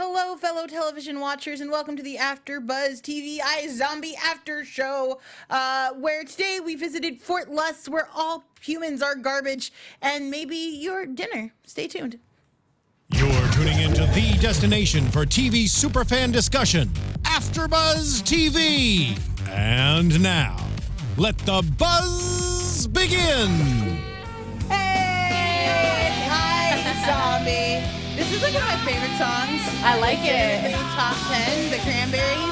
Hello, fellow television watchers, and welcome to the AFTERBUZZ TV iZombie After Show, where today we visited Fort Lust, where all humans are garbage, and maybe your dinner. Stay tuned. You're tuning into the destination for TV superfan discussion, AFTERBUZZ TV. And now, let the buzz begin. Hey, it's iZombie. This is like one of my favorite songs. I like it. In the top 10, The Cranberries.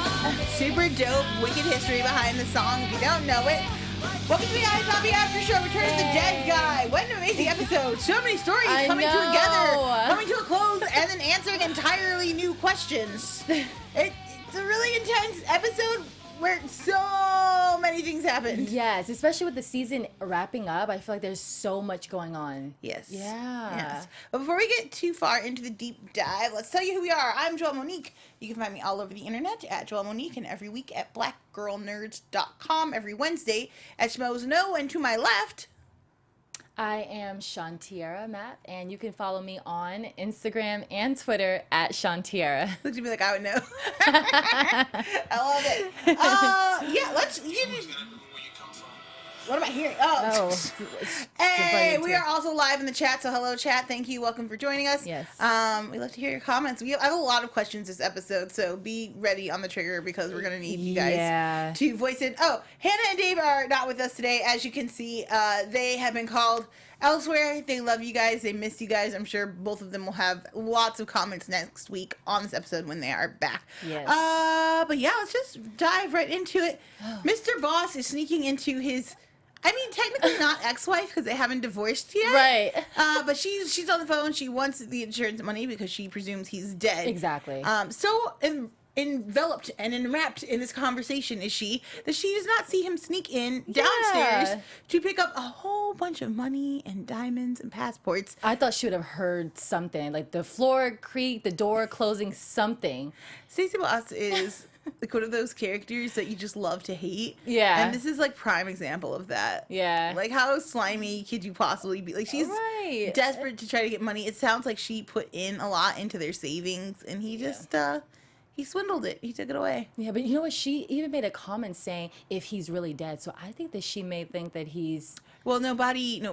Super dope, wicked history behind the song. If you don't know it, welcome to the iZombie After Show. Return of the Dead Guy. What an amazing episode. So many stories coming to a close, and then answering entirely new questions. It's a really intense episode where so many things happened. Yes, especially with the season wrapping up, I feel like there's so much going on. Yes. Yeah. Yes. But before we get too far into the deep dive, let's tell you who we are. I'm Joelle Monique. You can find me all over the internet at Joelle Monique, and every week at blackgirlnerds.com, every Wednesday at Schmoes Know. And to my left, I am Shawnteairra, Mapp, and you can follow me on Instagram and Twitter at Shawnteairra. looked at me like I would know. I love it. Yeah, what am I hearing? Hey, we are also live in the chat, so hello chat. Thank you. Welcome for joining us. Yes. We love to hear your comments. I have a lot of questions this episode, so be ready on the trigger because we're going to need you guys to voice it. Oh, Hannah and Dave are not with us today. As you can see, they have been called elsewhere. They love you guys. They miss you guys. I'm sure both of them will have lots of comments next week on this episode when they are back. Yes. But yeah, let's just dive right into it. Mr. Boss is sneaking into his... I mean, technically not ex-wife because they haven't divorced yet. Right. But she's on the phone. She wants the insurance money because she presumes he's dead. Exactly. So enveloped and enwrapped in this conversation is she that she does not see him sneak in downstairs to pick up a whole bunch of money and diamonds and passports. I thought she would have heard something, like the floor creak, the door closing, something. Stacey Boss is... like one of those characters that you just love to hate. Yeah. And this is like prime example of that. Yeah. Like how slimy could you possibly be? Like she's desperate to try to get money. It sounds like she put in a lot into their savings and he just he swindled it. He took it away. Yeah, but you know what? She even made a comment saying if he's really dead. So I think that she may think that he's... Well, no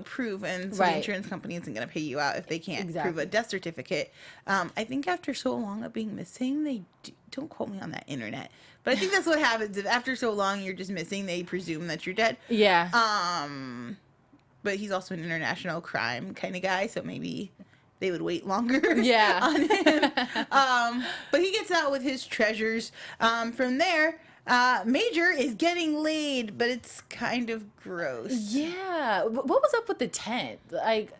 proof, and so the insurance company isn't going to pay you out if they can't prove a death certificate. I think after so long of being missing, don't quote me on that internet, but I think that's what happens. If after so long you're just missing, they presume that you're dead. Yeah. But he's also an international crime kind of guy, so maybe they would wait longer on him. But he gets out with his treasures. From there... Major is getting laid, but it's kind of gross. Yeah. What was up with the tent? Like,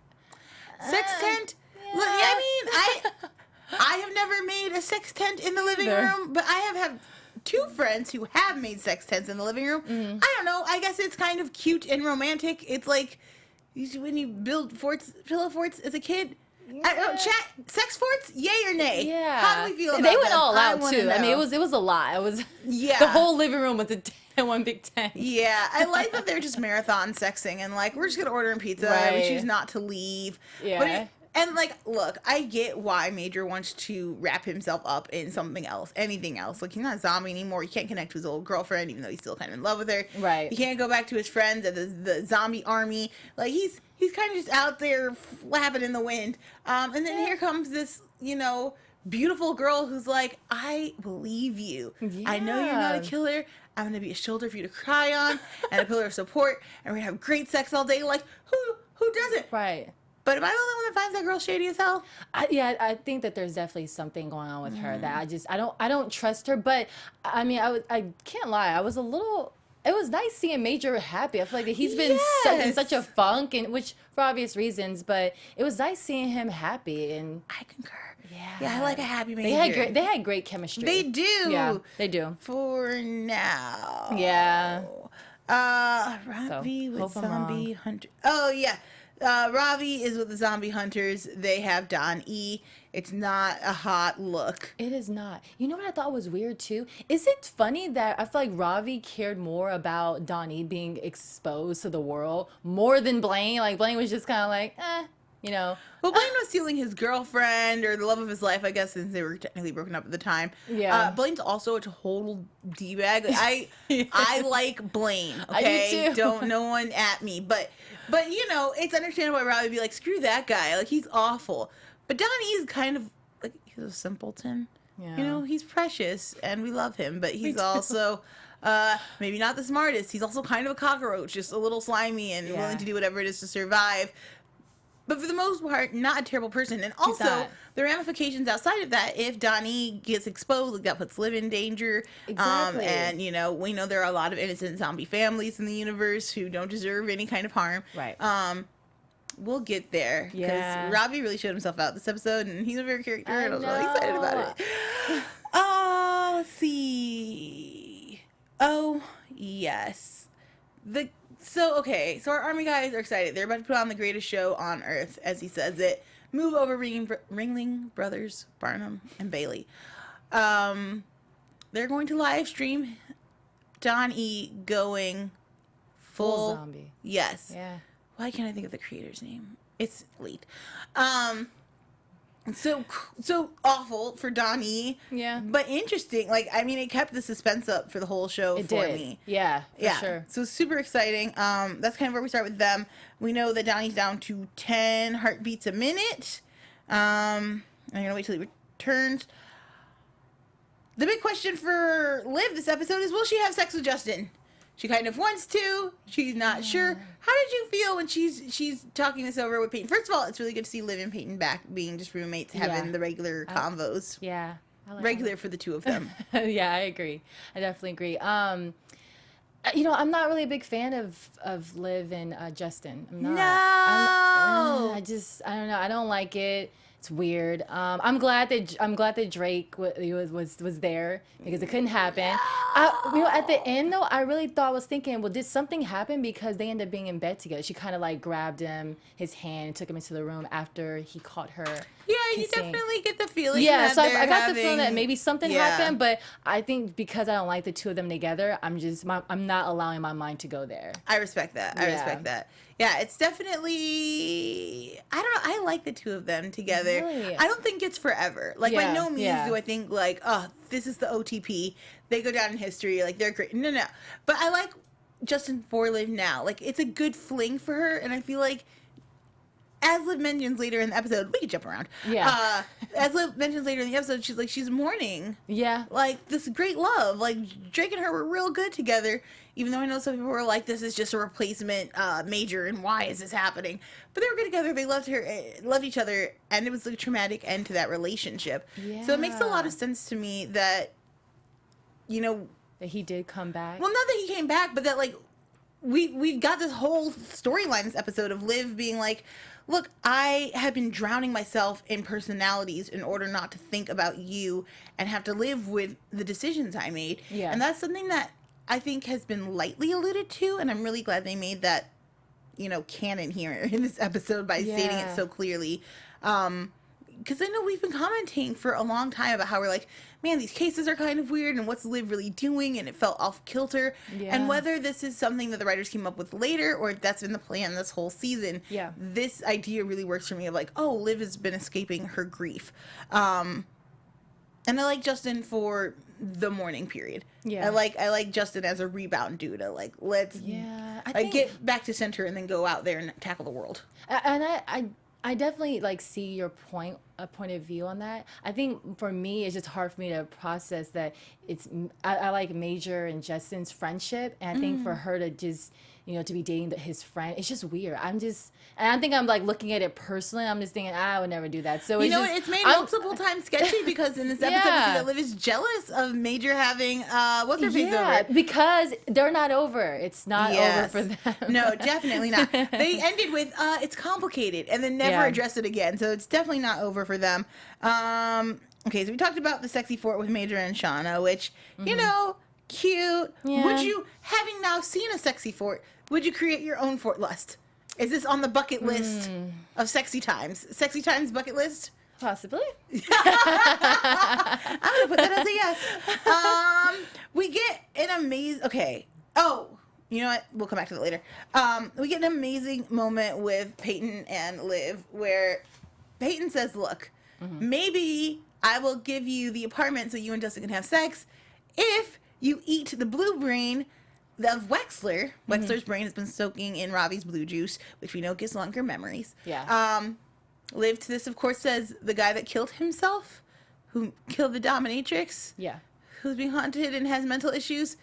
sex tent? Yeah. I mean, I have never made a sex tent in the living room, but I have had two friends who have made sex tents in the living room. Mm-hmm. I don't know. I guess it's kind of cute and romantic. It's like when you build pillow forts as a kid. Chat, sex forts, yay or nay? Yeah. How do we feel about They went them? all out too. I mean, it was a lot. It was the whole living room was one big tent. Yeah, I like that they're just marathon sexing and like we're just gonna order in pizza. We choose not to leave. Yeah. And like, look, I get why Major wants to wrap himself up in something else, anything else. Like he's not a zombie anymore. He can't connect to his old girlfriend, even though he's still kind of in love with her. Right. He can't go back to his friends at the zombie army. Like he's kind of just out there flapping in the wind. And then here comes this, beautiful girl who's like, I believe you. Yeah. I know you're not a killer. I'm going to be a shoulder for you to cry on and a pillar of support. And we're going to have great sex all day. Like, who doesn't? Right. But am I the only one that finds that girl shady as hell? I think that there's definitely something going on with her that I don't trust her. But I mean, I can't lie. It was nice seeing Major happy. I feel like he's been in such a funk, and which for obvious reasons. But it was nice seeing him happy, and I concur. Yeah, I like a happy Major. They had great chemistry. They do. Yeah, they do. For now. Yeah. Ravi with zombie hunter. Oh yeah. Ravi is with the zombie hunters. They have Don E. It's not a hot look. It is not. You know what I thought was weird too? Is it funny that I feel like Ravi cared more about Donnie being exposed to the world more than Blaine? Like Blaine was just kind of like, you know. Well, Blaine was stealing his girlfriend or the love of his life, I guess, since they were technically broken up at the time. Yeah. Blaine's also a total d-bag. I like Blaine. Okay, I do too. No one at me, but you know, it's understandable why Robbie would be like, screw that guy. Like, he's awful. But Donnie's kind of like, he's a simpleton. Yeah. You know, he's precious and we love him, but he's also maybe not the smartest. He's also kind of a cockroach, just a little slimy and willing to do whatever it is to survive. But for the most part, not a terrible person. And also, the ramifications outside of that, if Donnie gets exposed, like, that puts Liv in danger. Exactly. And, you know, we know there are a lot of innocent zombie families in the universe who don't deserve any kind of harm. Right. We'll get there. Yeah. Because Robbie really showed himself out this episode, and he's a very character, and I'm really excited about it. Let's see. Oh, yes. So our army guys are excited. They're about to put on the greatest show on earth, as he says it. Move over, Ringling Brothers, Barnum and Bailey. They're going to live stream Don E going full zombie. Yes. Yeah. Why can't I think of the creator's name? It's late. So awful for Donnie. Yeah. But interesting. Like, I mean, it kept the suspense up for the whole show for me. Yeah, for sure. So super exciting. That's kind of where we start with them. We know that Donnie's down to 10 heartbeats a minute. I'm going to wait till he returns. The big question for Liv this episode is, will she have sex with Justin? She kind of wants to. She's not sure. How did you feel when she's talking this over with Peyton? First of all, it's really good to see Liv and Peyton back being just roommates, having the regular convos. Yeah. I like regular for the two of them. Yeah, I agree. I definitely agree. You know, I'm not really a big fan of Liv and Justin. I'm not. No. I don't know. I don't like it. It's weird. I'm glad that Drake was there because it couldn't happen. You know, at the end though, I really was thinking, well, did something happen because they ended up being in bed together? She kind of like grabbed his hand and took him into the room after he caught her. Yeah, kissing. you definitely get the feeling. Yeah, that so I got the feeling that maybe something happened, but I think because I don't like the two of them together, I'm not allowing my mind to go there. I respect that. I respect that. Yeah, it's definitely, I don't know, I like the two of them together. Really? I don't think it's forever. Like, by no means do I think, like, oh, this is the OTP. They go down in history. Like, they're great. No. But I like Justin for Liv now. Like, it's a good fling for her, and I feel like, as Liv mentions later in the episode, we can jump around. Yeah. As Liv mentions later in the episode, she's mourning. Yeah. Like, this great love. Like, Drake and her were real good together. Even though I know some people were like, this is just a replacement Major, and why is this happening? But they were good together. They loved each other, and it was a traumatic end to that relationship. Yeah. So it makes a lot of sense to me that, you know, that he did come back. well, not that he came back, but that, like, we've got this whole storyline this episode of Liv being like, look, I have been drowning myself in personalities in order not to think about you and have to live with the decisions I made. Yeah. And that's something that I think has been lightly alluded to, and I'm really glad they made that, you know, canon here in this episode by stating it so clearly. Because I know we've been commenting for a long time about how we're like, man, these cases are kind of weird, and what's Liv really doing, and it felt off kilter. Yeah. And whether this is something that the writers came up with later, or if that's been the plan this whole season, this idea really works for me of like, oh, Liv has been escaping her grief. And I like Justin for the mourning period. Yeah. I like Justin as a rebound dude. Let's get back to center and then go out there and tackle the world. And I definitely like see your point of view on that. I think for me, it's just hard for me to process that I like Major and Justin's friendship, and I think for her to just, you know, to be dating his friend, it's just weird. I think I'm like looking at it personally. I'm just thinking, I would never do that. So it's made multiple times sketchy because in this episode, we see that Liv is jealous of Major having what's her face over. Because they're not over. It's not over for them. No, definitely not. They ended with it's complicated and then never addressed it again. So it's definitely not over for them. Okay, so we talked about the sexy fort with Major and Shauna, which you know, cute. Yeah. Would you, having now seen a sexy fort, would you create your own fort lust? Is this on the bucket list of sexy times? Sexy times bucket list? Possibly. I'm going to put that as a yes. We get an amazing... Okay. Oh, you know what? We'll come back to that later. We get an amazing moment with Peyton and Liv where Peyton says, look, maybe I will give you the apartment so you and Dustin can have sex if you eat the blue brain of Wexler. Wexler's brain has been soaking in Ravi's blue juice, which we know gives longer memories. Yeah. Liv to this, of course, says the guy that killed himself, who killed the dominatrix, Yeah. who's being haunted and has mental issues.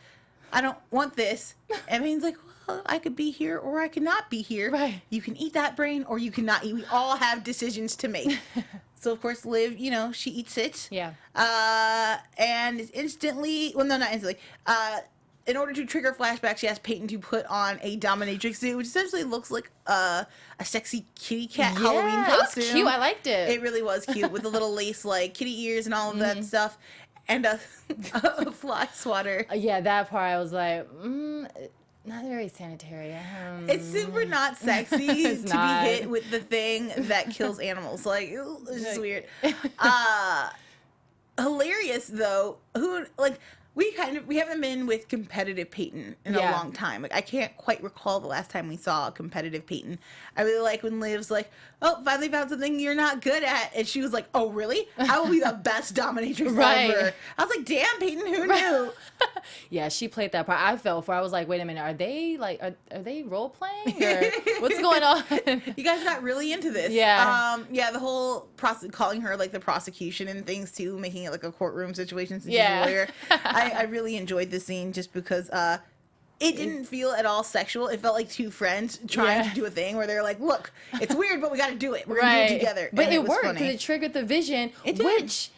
I don't want this. And Peyton's like, well, I could be here or I could not be here. Right. You can eat that brain or you cannot eat. We all have decisions to make. So, of course, Liv, you know, she eats it. Yeah. And is instantly, well, no, not instantly. In order to trigger flashbacks, she asks Peyton to put on a dominatrix suit, which essentially looks like a sexy kitty cat Halloween costume. It was cute. I liked it. It really was cute with the little lace, like, kitty ears and all of that stuff. And a fly swatter. Yeah, that part I was like, not very sanitary. It's super not sexy It's to not. be hit with the thing that kills animals. Like, it's just weird. Hilarious, though. We haven't been with competitive Peyton in a long time. Like, I can't quite recall the last time we saw a competitive Peyton. I really like when Liv's like, oh, finally found something you're not good at. And she was like, oh, really? I will be the best dominatrix ever. I was like, damn, Peyton, who knew? Yeah, she played that part. I fell for. I was like, wait a minute, are they role playing or what's going on? You guys got really into this. Yeah. The whole calling her like the prosecution and things too, making it like a courtroom situation since Yeah. she's a lawyer. I really enjoyed this scene just because it didn't feel at all sexual. It felt like two friends trying to do a thing where they're like, look, it's weird, but we got to do it. We're going to do it together. But and it was worked funny. because it triggered the vision, It did. which,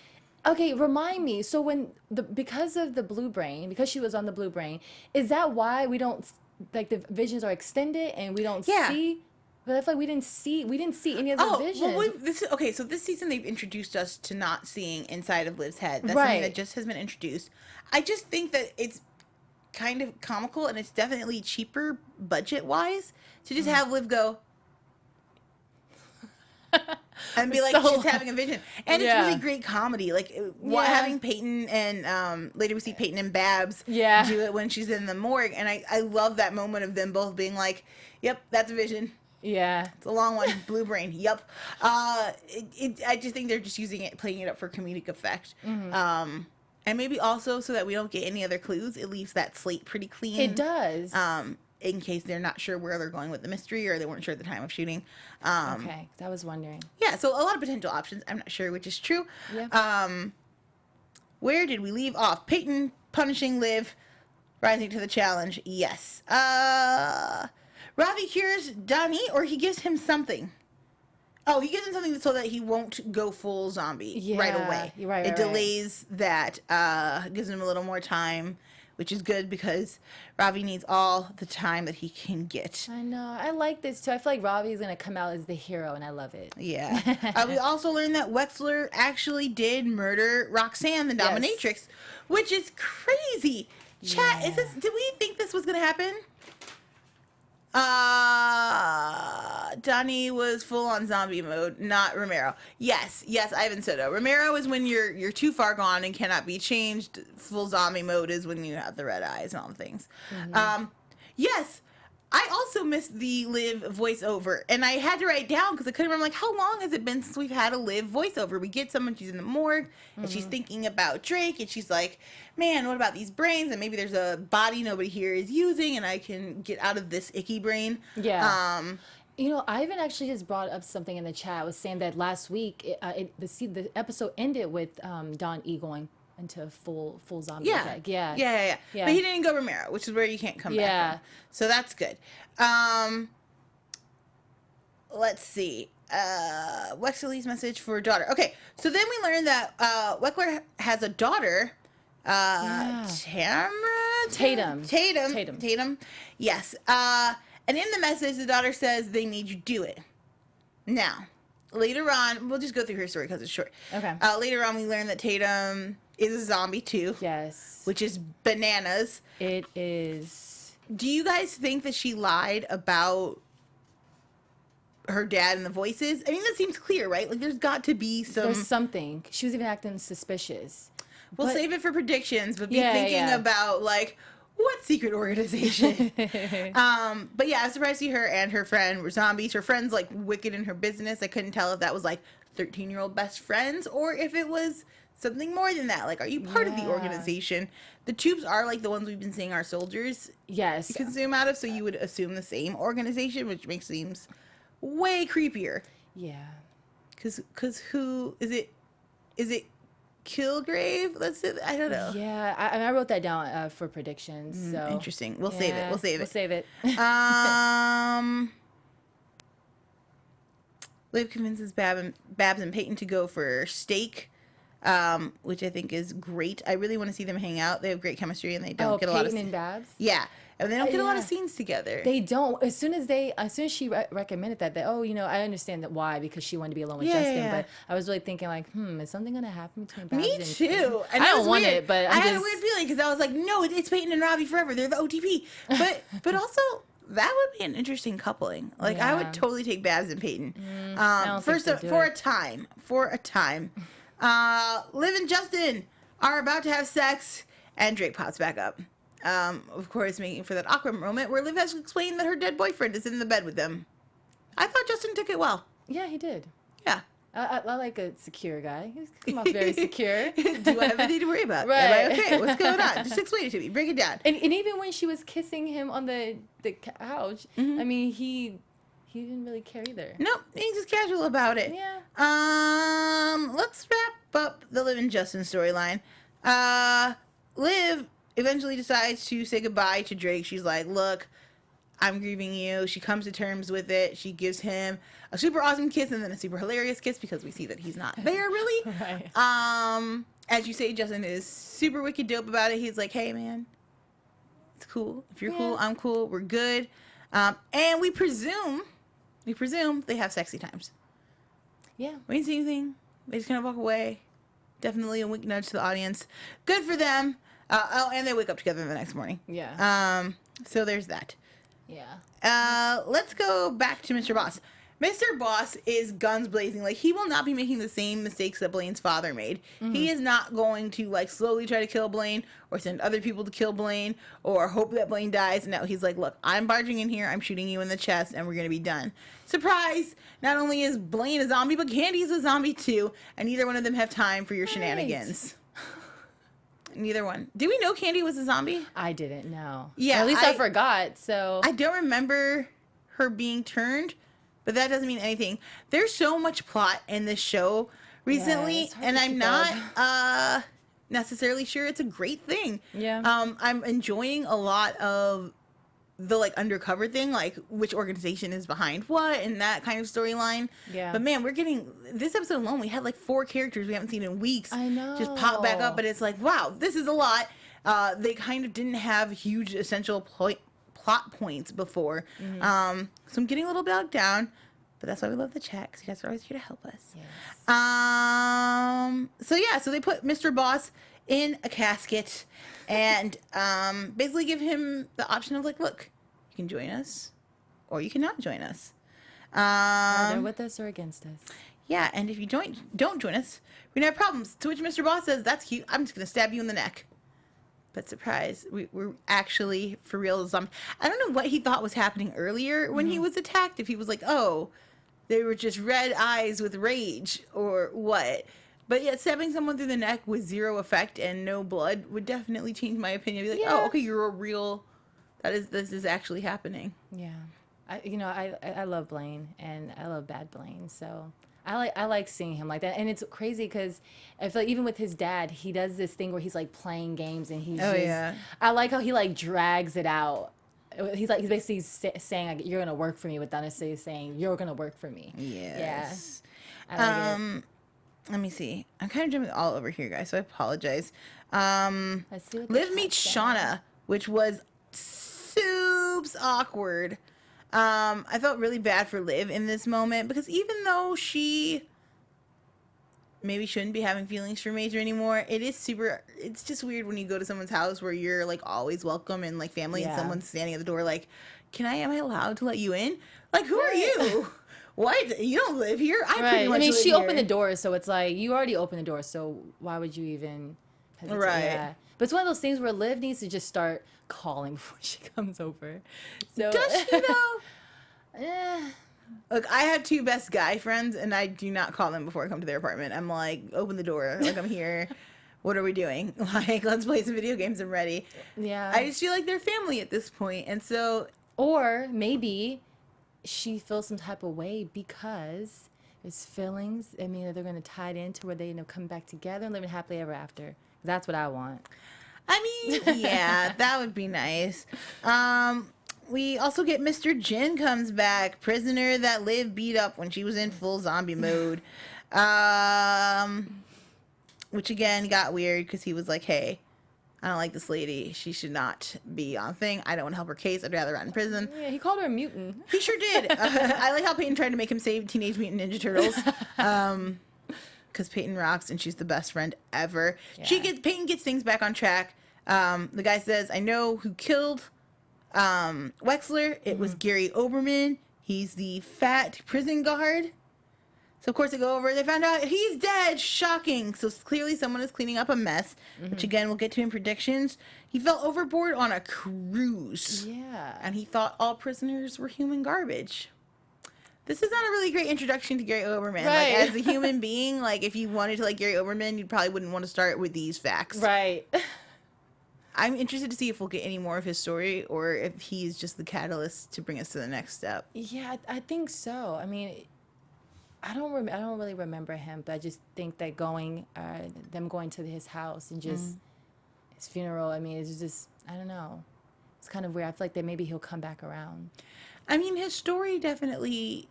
okay, remind me. So because of the blue brain, because she was on the blue brain, is that why we don't, like the visions are extended and we don't see? But I feel like we didn't see any of the visions. Well, so this season they've introduced us to not seeing inside of Liv's head. That's something that just has been introduced. I just think that it's kind of comical and it's definitely cheaper budget-wise to just have Liv go and be like, she's having a vision. And it's really great comedy. Like, having Peyton and later we see Peyton and Babs do it when she's in the morgue. And I love that moment of them both being like, yep, that's a vision. Yeah. It's a long one. Blue brain. Yep. I just think they're just playing it up for comedic effect. And maybe also so that we don't get any other clues. It leaves that slate pretty clean. It does. In case they're not sure where they're going with the mystery or they weren't sure at the time of shooting. Okay. I was wondering. Yeah, so a lot of potential options. I'm not sure which is true. Yeah. Where did we leave off? Peyton punishing Liv, rising to the challenge. Yes. Ravi cures Donnie, or he gives him something. Oh, he gives him something so that he won't go full zombie right away. It delays that, gives him a little more time, which is good because Ravi needs all the time that he can get. I know. I like this too. I feel like Ravi is going to come out as the hero, and I love it. Yeah. We also learned that Wexler actually did murder Roxanne, the dominatrix, which is crazy. Chat, did we think this was going to happen? Donnie was full on zombie mode, not Romero. Yes, Ivan Soto. Romero is when you're too far gone and cannot be changed. Full zombie mode is when you have the red eyes and all the things. Yes, I also missed the Liv voiceover, and I had to write down because I couldn't remember, like, how long has it been since we've had a Liv voiceover? We get someone, she's in the morgue, and she's thinking about Drake, and she's like, man, what about these brains? And maybe there's a body nobody here is using, and I can get out of this icky brain. Yeah. You know, Ivan actually just brought up something in the chat. I was saying that last week, the episode ended with Don E going into full zombie attack. Yeah. But he didn't go Romero, which is where you can't come back from. So that's good. Let's see. Wexley's message for daughter. Okay, so then we learned that Wexler has a daughter, Tatum. Yes. And in the message, the daughter says they need you to do it. Now, later on, we'll just go through her story because it's short. Okay. Later on, we learn that Tatum is a zombie too. Yes. Which is bananas. It is. Do you guys think that she lied about her dad and the voices? I mean, that seems clear, right? Like, there's got to be some... There's something. She was even acting suspicious. We'll save it for predictions, but be thinking about, like, What secret organization? But yeah, I was surprised to see her and her friend were zombies. Her friend's like wicked in her business. I couldn't tell if that was like 13-year-old best friends or if it was something more than that. Like, are you part of the organization? The tubes are like the ones we've been seeing our soldiers consume out of, so you would assume the same organization, which makes seems way creepier. Yeah. Cause who is it? Is it Kilgrave? I don't know. Yeah, I wrote that down for predictions. So Interesting. We'll save it. We'll save it. Liv convinces Babs and Peyton to go for steak, which I think is great. I really want to see them hang out. They have great chemistry, and they don't get a lot of. Peyton and Babs. Yeah, and they don't get a lot of scenes together. They don't. As soon as she recommended that, I understand that why, because she wanted to be alone with Justin. But I was really thinking like, is something gonna happen between Babs Me and too. And I don't want it, but I had a weird feeling because I was like, no, it's Peyton and Robbie forever. They're the OTP. But also that would be an interesting coupling. Like I would totally take Babs and Peyton. For a time. Liv and Justin are about to have sex, and Drake pops back up. Of course, making for that awkward moment where Liv has to explain that her dead boyfriend is in the bed with them. I thought Justin took it well. Yeah, he did. Yeah. I like a secure guy. He's come off very secure. Do I have anything to worry about? Right. Am I okay? What's going on? Just explain it to me. Break it down. And even when she was kissing him on the couch, I mean, he didn't really care either. Nope, he's just casual about it. Yeah. Let's wrap up the Liv and Justin storyline. Liv eventually decides to say goodbye to Drake. She's like, look, I'm grieving you. She comes to terms with it. She gives him a super awesome kiss and then a super hilarious kiss because we see that he's not there really. Right. As you say, Justin is super wicked dope about it. He's like, hey man, it's cool. If you're cool, I'm cool. We're good. And we presume they have sexy times. Yeah. We didn't see anything. They just kind of walk away. Definitely a wink nudge to the audience. Good for them. And they wake up together the next morning. Yeah. So there's that. Yeah. Let's go back to Mr. Boss. Mr. Boss is guns blazing. Like, he will not be making the same mistakes that Blaine's father made. He is not going to, like, slowly try to kill Blaine or send other people to kill Blaine or hope that Blaine dies. No, he's like, look, I'm barging in here. I'm shooting you in the chest, and we're going to be done. Surprise! Not only is Blaine a zombie, but Candy's a zombie, too. And neither one of them have time for your shenanigans. Neither one. Did we know Candy was a zombie? I didn't know. Yeah. Or at least I forgot, so. I don't remember her being turned, but that doesn't mean anything. There's so much plot in this show recently, and I'm not necessarily sure it's a great thing. Yeah. I'm enjoying a lot of the like undercover thing, like which organization is behind what and that kind of storyline. Yeah. But man, we're getting this episode alone. We had like 4 characters we haven't seen in weeks. I know. Just pop back up, but it's like, wow, this is a lot. They kind of didn't have huge essential plot points before. So I'm getting a little bogged down, but that's why we love the chat, because you guys are always here to help us. Yes. So they put Mr. Boss in a casket and basically give him the option of like, look, you can join us or you cannot join us. Either with us or against us. Yeah, and if you don't join us, we're gonna have problems. To which Mr. Boss says, that's cute, I'm just gonna stab you in the neck. But surprise, we're actually for real zombie. I don't know what he thought was happening earlier when he was attacked. If he was like, oh, they were just red eyes with rage or what. But yeah, stabbing someone through the neck with 0 effect and no blood would definitely change my opinion. Be like, oh, okay, you're a real. This is actually happening. Yeah, I love Blaine and I love Bad Blaine, so I like seeing him like that. And it's crazy because I feel like even with his dad, he does this thing where he's like playing games and he's I like how he like drags it out. He's basically saying like, you're gonna work for me without necessarily saying you're gonna work for me. Yes. Yeah. I like it. Let me see. I'm kind of jumping all over here, guys, so I apologize. Let's see what Liv meets Shauna, which was super awkward. I felt really bad for Liv in this moment because even though she maybe shouldn't be having feelings for Major anymore, it's just weird when you go to someone's house where you're like always welcome and like family and someone's standing at the door like, am I allowed to let you in? Like, who are you? What? You don't live here? I pretty much live she here. opened the door, so it's like, you already opened the door, so why would you even hesitate. Right. Yeah. But it's one of those things where Liv needs to just start calling before she comes over. So Does she though? Eh. Look, I have 2 best guy friends, and I do not call them before I come to their apartment. I'm like, open the door. Like, I'm here. What are we doing? Like, let's play some video games. I'm ready. Yeah. I just feel like they're family at this point, and so... Or maybe she feels some type of way because there's feelings. I mean, they're going to tie it into where they come back together and living happily ever after. That's what I want. I mean, yeah, that would be nice. We also get Mr. Jin comes back, prisoner that Liv beat up when she was in full zombie mode. Which again got weird because he was like, hey, I don't like this lady. She should not be on thing. I don't want to help her case. I'd rather rot in prison. Yeah, he called her a mutant. He sure did. I like how Peyton tried to make him save Teenage Mutant Ninja Turtles. Because Peyton rocks and she's the best friend ever. Yeah. Peyton gets things back on track. The guy says, I know who killed Wexler. It was Gary Oberman. He's the fat prison guard. So, of course, they go over. They found out he's dead. Shocking. So, clearly someone is cleaning up a mess, which, again, we'll get to in predictions. He fell overboard on a cruise. Yeah. And he thought all prisoners were human garbage. This is not a really great introduction to Gary Oberman. Right. Like, as a human being, like, if you wanted to like Gary Oberman, you probably wouldn't want to start with these facts. Right. I'm interested to see if we'll get any more of his story or if he's just the catalyst to bring us to the next step. Yeah, I think so. I mean, I don't really remember him, but I just think that them going to his house and just his funeral. I mean, it's just, I don't know. It's kind of weird. I feel like that maybe he'll come back around. I mean, his story definitely,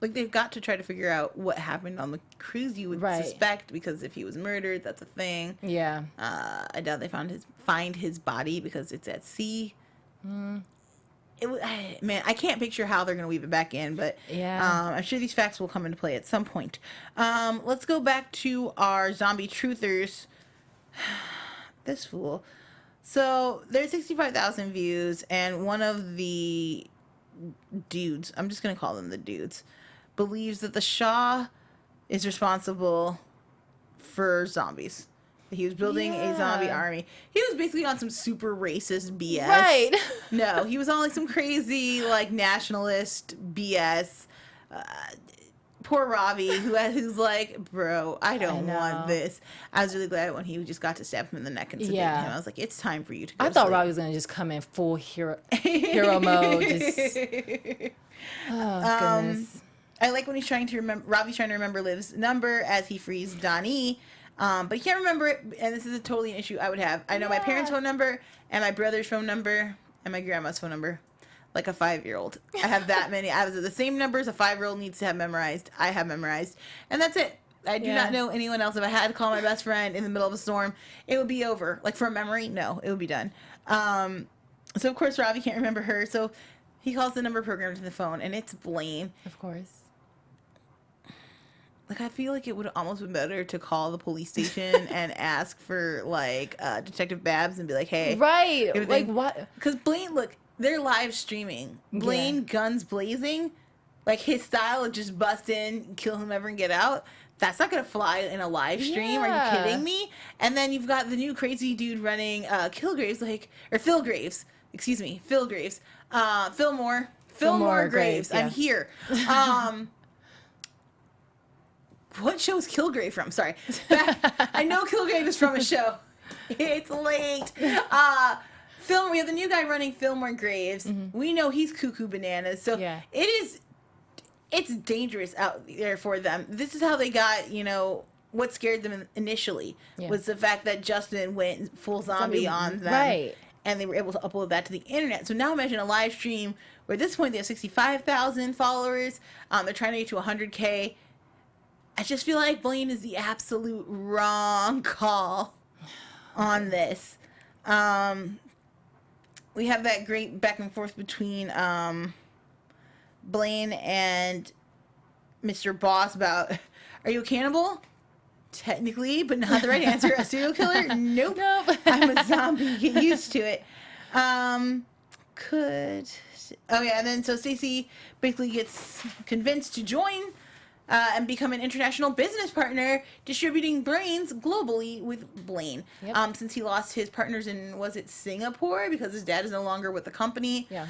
like, they've got to try to figure out what happened on the cruise. You would suspect, because if he was murdered, that's a thing. Yeah. I doubt they find his body because it's at sea. Man, I can't picture how they're going to weave it back in, but yeah. I'm sure these facts will come into play at some point. Let's go back to our zombie truthers. This fool. So there's 65,000 views, and one of the dudes, I'm just going to call them the dudes, believes that the Shah is responsible for zombies. He was building a zombie army. He was basically on some super racist BS. Right. No, he was on like some crazy like nationalist BS. Poor Ravi, who's like, bro, I don't want this. I was really glad when he just got to stab him in the neck and sedate him. I was like, it's time for you to go. I thought Ravi was gonna just come in full hero mode. Just, oh goodness. I like when he's trying to remember. Ravi's trying to remember Liv's number as he frees Donnie. But he can't remember it, and this is a totally an issue I would have. I know my parents' phone number, and my brother's phone number, and my grandma's phone number, like a 5-year-old. I have that many. I was the same numbers a 5-year-old needs to have memorized. I have memorized, and that's it. I do not know anyone else. If I had to call my best friend in the middle of a storm, it would be over. Like, from memory, no, it would be done. So, of course, Ravi can't remember her, so he calls the number programmed to the phone, and it's Blaine. Of course. Like, I feel like it would almost been better to call the police station and ask for, like, Detective Babs and be like, hey. Right. Like, what? Because Blaine, look, they're live streaming. Blaine, guns blazing. Like, his style of just bust in, kill whomever, and get out. That's not going to fly in a live stream. Are you kidding me? And then you've got the new crazy dude running Kilgraves, like, or Phil Graves. Excuse me, Phil Graves. Fillmore Graves. I'm here. What show is Kilgrave from? Sorry. I know Kilgrave is from a show. It's late. We have the new guy running Fillmore Graves. Mm-hmm. We know he's cuckoo bananas. So it's dangerous out there for them. This is how they got, what scared them initially was the fact that Justin went full zombie on them. Right. And they were able to upload that to the internet. So now imagine a live stream where at this point they have 65,000 followers. They're trying to get to 100K. I just feel like Blaine is the absolute wrong call on this. We have that great back and forth between Blaine and Mr. Boss about, are you a cannibal? Technically, but not the right answer. A serial killer? Nope. I'm a zombie. Get used to it. And then so Stacey basically gets convinced to join and become an international business partner, distributing brains globally with Blaine. Yep. Since he lost his partners in, was it Singapore? Because his dad is no longer with the company. Yeah.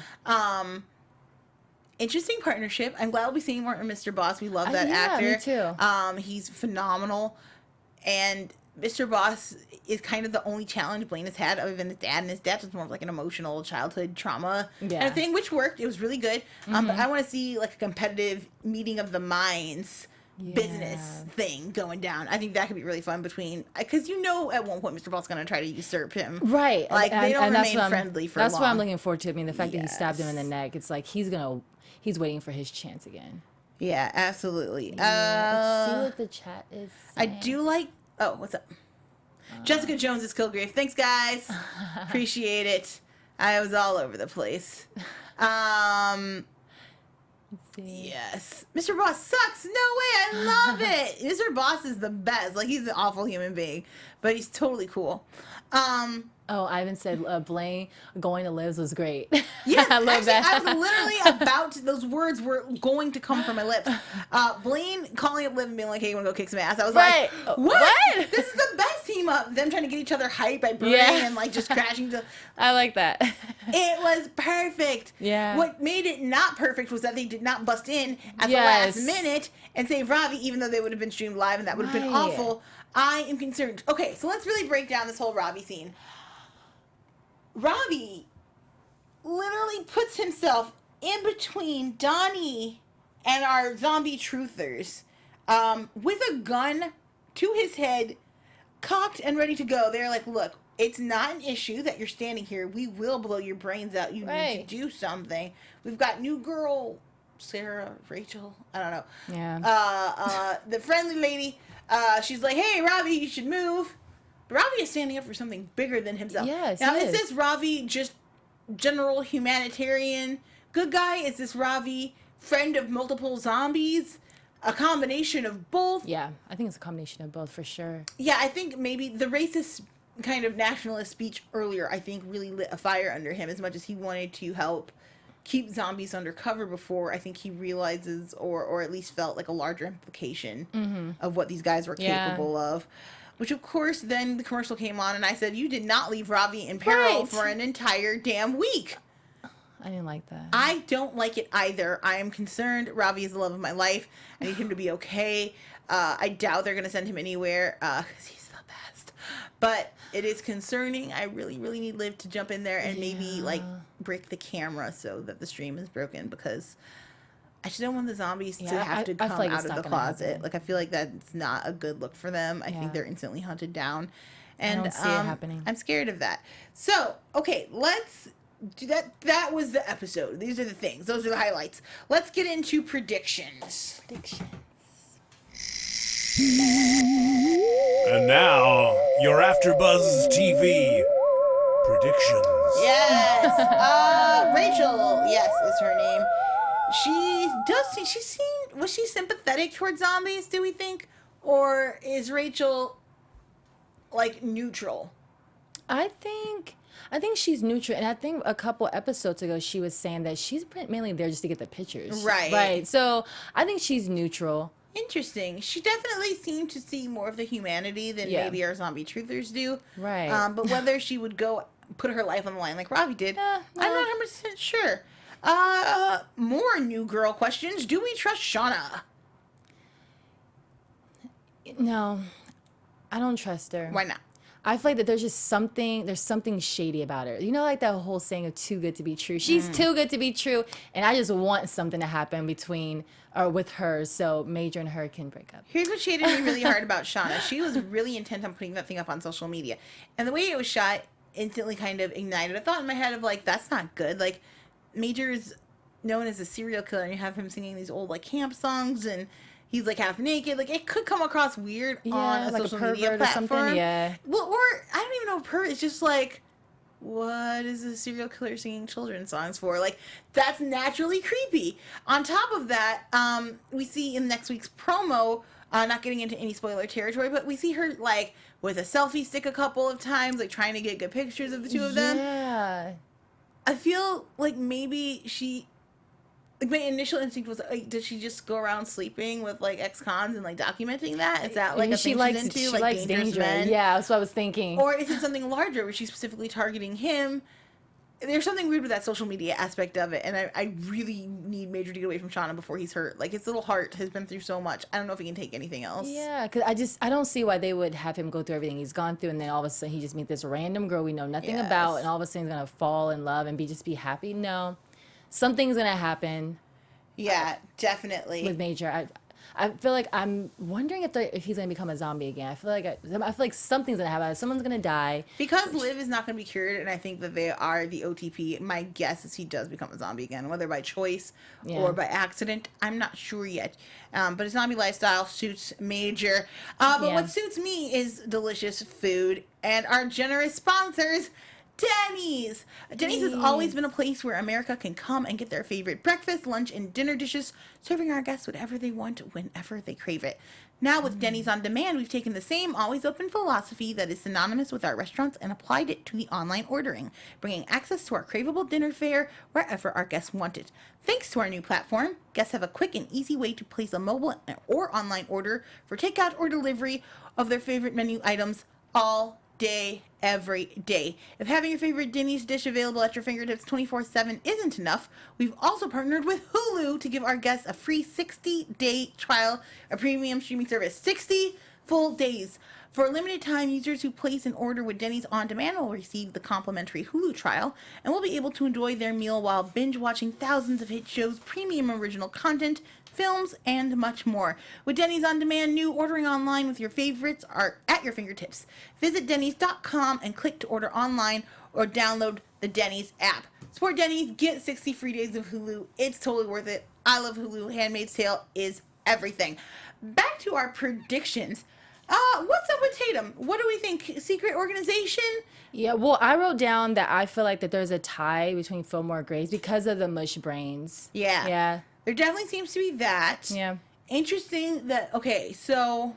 Interesting partnership. I'm glad we'll be seeing more of Mr. Boss. We love that actor. Me too. He's phenomenal. And Mr. Boss is kind of the only challenge Blaine has had other than his dad. And his dad was more of like an emotional childhood trauma kind of thing, which worked. It was really good. But I want to see like a competitive meeting of the minds business thing going down. I think that could be really fun between, because you know at one point Mr. Boss is going to try to usurp him. Right. Like they don't remain friendly for long. That's what I'm looking forward to. I mean, the fact that he stabbed him in the neck, it's like he's waiting for his chance again. Yeah, absolutely. Let's see what the chat is saying. I do like, oh, what's up? Jessica Jones is Kilgrave. Thanks, guys. Appreciate it. I was all over the place. Yes. Mr. Boss sucks. No way. I love it. Mr. Boss is the best. Like, he's an awful human being, but he's totally cool. Oh, Ivan said Blaine going to Livs was great. Yes, I love that. I was literally about to, those words were going to come from my lips. Blaine calling up Liv and being like, hey, you want to go kick some ass? I was like, what? This is the best team up. Them trying to get each other hyped by burning and like just crashing. I like that. It was perfect. Yeah. What made it not perfect was that they did not bust in at the last minute and save Ravi, even though they would have been streamed live and that would have been awful. I am concerned. Okay, so let's really break down this whole Ravi scene. Ravi literally puts himself in between Donnie and our zombie truthers with a gun to his head, cocked and ready to go. They're like, look, it's not an issue that you're standing here. We will blow your brains out. You need to do something. We've got new girl, Sarah, Rachel, I don't know. Yeah. The friendly lady, she's like, hey, Ravi, you should move. Ravi is standing up for something bigger than himself. Yes, now, is this Ravi just general humanitarian good guy? Is this Ravi friend of multiple zombies? A combination of both? Yeah, I think it's a combination of both for sure. Yeah, I think maybe the racist kind of nationalist speech earlier, I think, really lit a fire under him as much as he wanted to help keep zombies under cover before. I think he realizes or at least felt like a larger implication of what these guys were capable of. Which, of course, then the commercial came on, and I said, you did not leave Ravi in peril for an entire damn week. I didn't like that. I don't like it either. I am concerned. Ravi is the love of my life. I need him to be okay. I doubt they're going to send him anywhere, because he's the best. But it is concerning. I really, really need Liv to jump in there and maybe, like, break the camera so that the stream is broken, because I just don't want the zombies to have to come out of the closet. Like, I feel like that's not a good look for them. I think they're instantly hunted down. And I don't see it happening. I'm scared of that. So, okay, let's do that. That was the episode. These are the things. Those are the highlights. Let's get into predictions. And now, your AFTERBUZZ TV predictions. Yes. Rachel, yes, is her name. Was she sympathetic towards zombies, do we think? Or is Rachel, like, neutral? I think she's neutral, and I think a couple episodes ago she was saying that she's mainly there just to get the pictures. Right. So I think she's neutral. Interesting. She definitely seemed to see more of the humanity than maybe our zombie truthers do. Right. But whether she would go put her life on the line like Ravi did, I'm not 100% sure. More new girl questions. Do we trust Shawnna? No, I don't trust her. Why not? I feel like that there's something shady about her. You know, like that whole saying of too good to be true. She's too good to be true, and I just want something to happen between or with her so Major and her can break up. Here's what shaded me really hard about Shawnna. She was really intent on putting that thing up on social media, and the way it was shot instantly kind of ignited a thought in my head of like, that's not good. Like, Major's known as a serial killer, and you have him singing these old like camp songs, and he's like half naked. Like, it could come across weird on a like social a media pervert platform. Or something, yeah. Well, or I don't even know if pervert. It's just like, what is a serial killer singing children's songs for? Like, that's naturally creepy. On top of that, we see in next week's promo, not getting into any spoiler territory, but we see her like with a selfie stick a couple of times, like trying to get good pictures of the two of them. Yeah. I feel like maybe she Like, my initial instinct was, like, does she just go around sleeping with, like, ex-cons and, like, documenting that? Is that, like, a thing she's into? She like, likes dangerous danger. men? Yeah, that's what I was thinking. Or is it something larger where she's specifically targeting him? There's something weird with that social media aspect of it, and I really need Major to get away from Shauna before he's hurt. Like, his little heart has been through so much. I don't know if he can take anything else. Yeah, because I don't see why they would have him go through everything he's gone through, and then all of a sudden he just meet this random girl we know nothing about, and all of a sudden he's gonna fall in love and just be happy. No, something's gonna happen. Yeah, definitely. With Major, I feel like I'm wondering if he's gonna become a zombie again. I feel like something's gonna happen. Someone's gonna die. Because Liv is not gonna be cured, and I think that they are the OTP. My guess is he does become a zombie again, whether by choice or by accident. I'm not sure yet. But his zombie lifestyle suits Major. But what suits me is delicious food and our generous sponsors, Denny's. Denny's has always been a place where America can come and get their favorite breakfast, lunch, and dinner dishes, serving our guests whatever they want, whenever they crave it. Now with Denny's On Demand, we've taken the same always open philosophy that is synonymous with our restaurants and applied it to the online ordering, bringing access to our craveable dinner fare wherever our guests want it. Thanks to our new platform, guests have a quick and easy way to place a mobile or online order for takeout or delivery of their favorite menu items all day, every day. If having your favorite Denny's dish available at your fingertips 24/7 isn't enough, we've also partnered with Hulu to give our guests a free 60-day trial, a premium streaming service. 60 full days. For a limited time, users who place an order with Denny's On Demand will receive the complimentary Hulu trial and will be able to enjoy their meal while binge watching thousands of hit shows, premium original content, films, and much more. With Denny's On Demand, new ordering online with your favorites are at your fingertips. Visit Denny's.com and click to order online or download the Denny's app. Support Denny's, get 60 free days of Hulu. It's totally worth it. I love Hulu. Handmaid's Tale is everything. Back to our predictions. What's up with Tatum? What do we think? Secret organization? Yeah, well, I wrote down that I feel like that there's a tie between Fillmore Grace because of the mush brains. Yeah. Yeah. There definitely seems to be that. Yeah. Interesting that, okay, so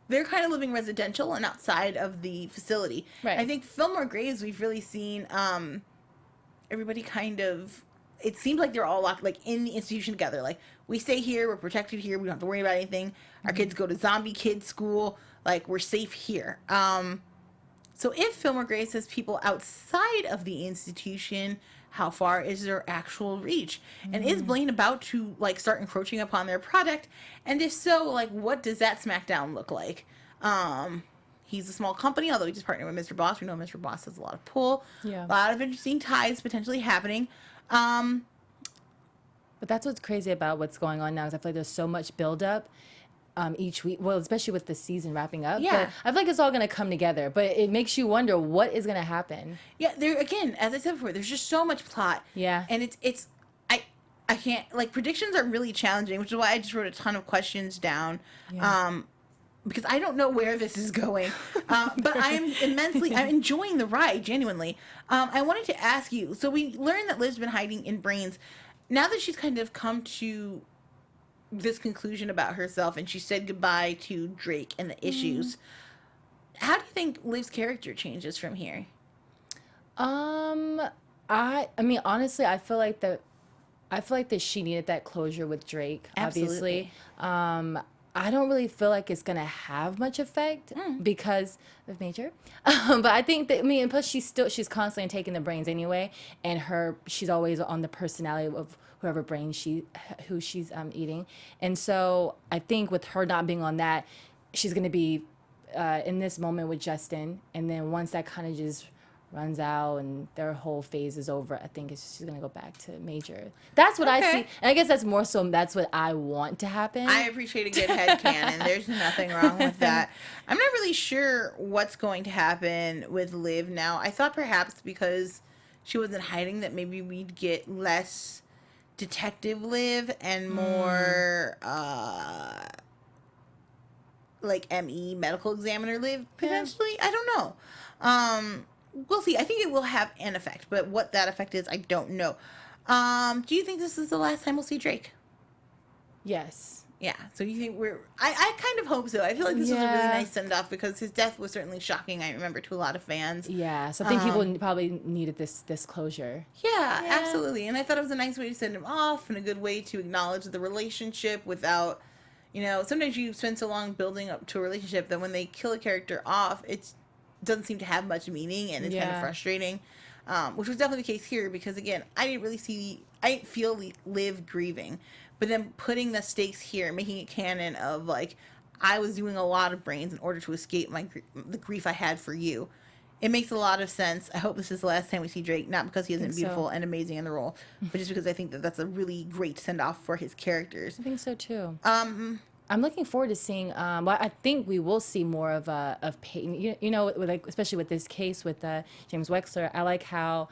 they're kind of living residential and outside of the facility. Right. I think Fillmore Graves, we've really seen everybody kind of, it seems like they're all locked, like, in the institution together. Like, we stay here, we're protected here, we don't have to worry about anything. Our kids go to zombie kids school, like, we're safe here. So if Fillmore Grace has people outside of the institution, how far is their actual reach? And is Blaine about to, like, start encroaching upon their product? And if so, like, what does that smackdown look like? He's a small company, although he just partnered with Mr. Boss. We know Mr. Boss has a lot of pull. Yeah. A lot of interesting ties potentially happening. But that's what's crazy about what's going on now is I feel like there's so much buildup each week. Well, especially with the season wrapping up. Yeah. But I feel like it's all going to come together. But it makes you wonder what is going to happen. Yeah, there again, as I said before, there's just so much plot. Yeah. And I can't, like, predictions are really challenging, which is why I just wrote a ton of questions down. Yeah. Because I don't know where this is going. But I'm enjoying the ride, genuinely. I wanted to ask you, so we learned that Liv's been hiding in brains. Now that she's kind of come to this conclusion about herself and she said goodbye to Drake and the issues, how do you think Liv's character changes from here? I mean, honestly, I feel like that she needed that closure with Drake, Absolutely. obviously. I don't really feel like it's gonna have much effect because of Major. But I think that, I mean, and plus she's constantly taking the brains anyway, and she's always on the personality of whoever brain who she's eating. And so I think with her not being on that, she's gonna be in this moment with Justin, and then once that kind of just runs out and their whole phase is over, I think she's gonna go back to Major. That's what I see, and I guess that's more so that's what I want to happen. I appreciate a good headcanon. There's nothing wrong with that. I'm not really sure what's going to happen with Liv now. I thought perhaps because she wasn't hiding that maybe we'd get less detective Liv and more like ME medical examiner Liv potentially. I don't know. We'll see. I think it will have an effect, but what that effect is, I don't know. Do you think this is the last time we'll see Drake? Yes. Yeah, so you think I kind of hope so. I feel like this was a really nice send-off because his death was certainly shocking, I remember, to a lot of fans. Yeah, so I think people probably needed this closure. Yeah, absolutely. And I thought it was a nice way to send him off and a good way to acknowledge the relationship without, sometimes you spend so long building up to a relationship that when they kill a character off, it doesn't seem to have much meaning and it's kind of frustrating, which was definitely the case here because, again, I didn't feel Liv grieving. But then putting the stakes here, making it canon of, like, I was doing a lot of brains in order to escape the grief I had for you. It makes a lot of sense. I hope this is the last time we see Drake, not because he isn't beautiful and amazing in the role, but just because I think that that's a really great send-off for his characters. I think so, too. I'm looking forward to seeing. Well, I think we will see more of Peyton. Like especially with this case with James Wexler. I like how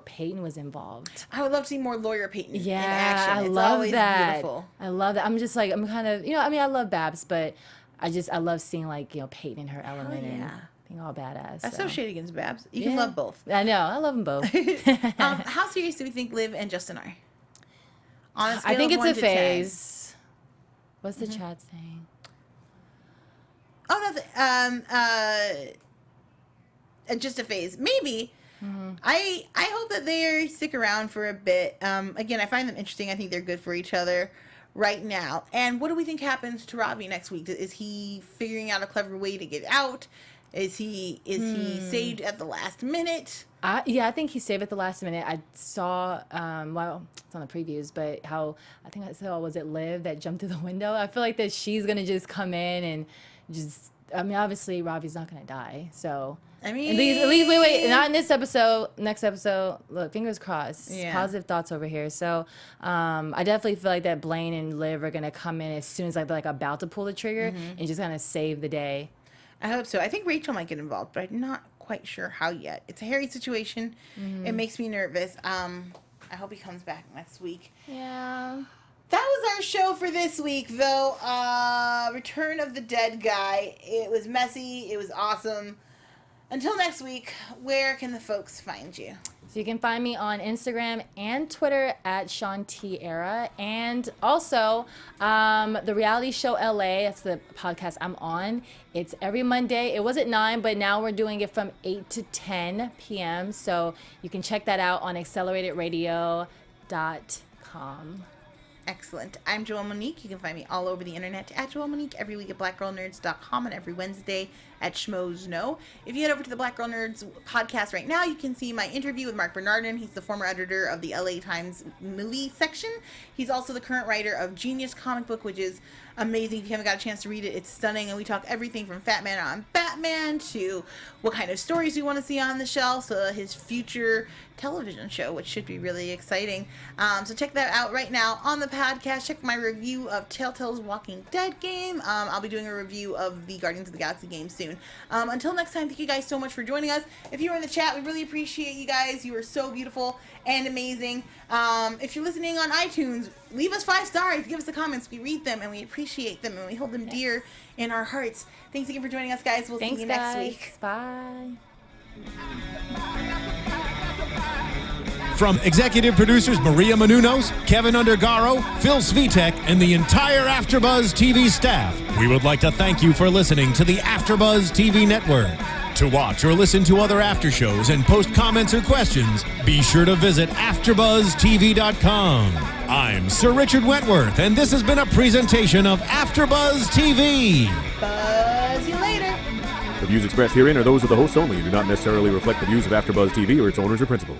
Peyton was involved. I would love to see more lawyer Peyton. Yeah, in action. I It's love always that. Beautiful. I love that. I'm kind of I love Babs, but I love seeing Peyton in her element and being all badass. That's so shade against Babs. You can love both. I know. I love them both. How serious do we think Liv and Justin are? On a scale I think of it's 1 a to 10. phase. What's the chat saying? Oh, nothing. Just a phase. Maybe. I hope that they stick around for a bit. Again, I find them interesting. I think they're good for each other right now. And what do we think happens to Robbie next week? Is he figuring out a clever way to get out? Is he saved at the last minute? I think he saved at the last minute. I saw, it's on the previews, but I saw, was it Liv that jumped through the window? I feel like that she's going to just come in and obviously Robbie's not going to die. So, at least, wait, not in this episode, next episode. Look, fingers crossed. Yeah. Positive thoughts over here. So, I definitely feel like that Blaine and Liv are going to come in as soon as they're about to pull the trigger and just kind of save the day. I hope so. I think Rachel might get involved, but I'm not quite sure how yet. It's a hairy situation. It makes me nervous. I hope he comes back next week. Yeah. That was our show for this week, though. Return of the Dead Guy. It was messy. It was awesome. Until next week, where can the folks find you? So you can find me on Instagram and Twitter at Shawnteairra. And also, the reality show LA, that's the podcast I'm on. It's every Monday. It was at 9, but now we're doing it from 8 to 10 p.m. So you can check that out on acceleratedradio.com. Excellent. I'm Joelle Monique. You can find me all over the internet at Joelle Monique, every week at blackgirlnerds.com and every Wednesday at Schmoes Know. If you head over to the Black Girl Nerds podcast right now, you can see my interview with Mark Bernardin. He's the former editor of the LA Times movie section. He's also the current writer of Genius comic book, which is amazing. If you haven't got a chance to read it, it's stunning. And we talk everything from Fat Man on Batman to what kind of stories we want to see on the shelf, to his future television show, which should be really exciting. So check that out right now on the podcast. Check my review of Telltale's Walking Dead game. I'll be doing a review of the Guardians of the Galaxy game soon. Until next time, thank you guys so much for joining us. If you were in the chat, we really appreciate you guys. You are so beautiful and amazing. If you're listening on iTunes, leave us 5 stars. Give us the comments. We read them and we appreciate them and we hold them dear in our hearts. Thanks again for joining us, guys. We'll see you next week. Bye. From executive producers Maria Menounos, Kevin Undergaro, Phil Svitek, and the entire AfterBuzz TV staff, we would like to thank you for listening to the AfterBuzz TV network. To watch or listen to other after shows and post comments or questions, be sure to visit AfterBuzzTV.com. I'm Sir Richard Wentworth, and this has been a presentation of AfterBuzz TV. Buzz you later. The views expressed herein are those of the hosts only and do not necessarily reflect the views of AfterBuzz TV or its owners or principals.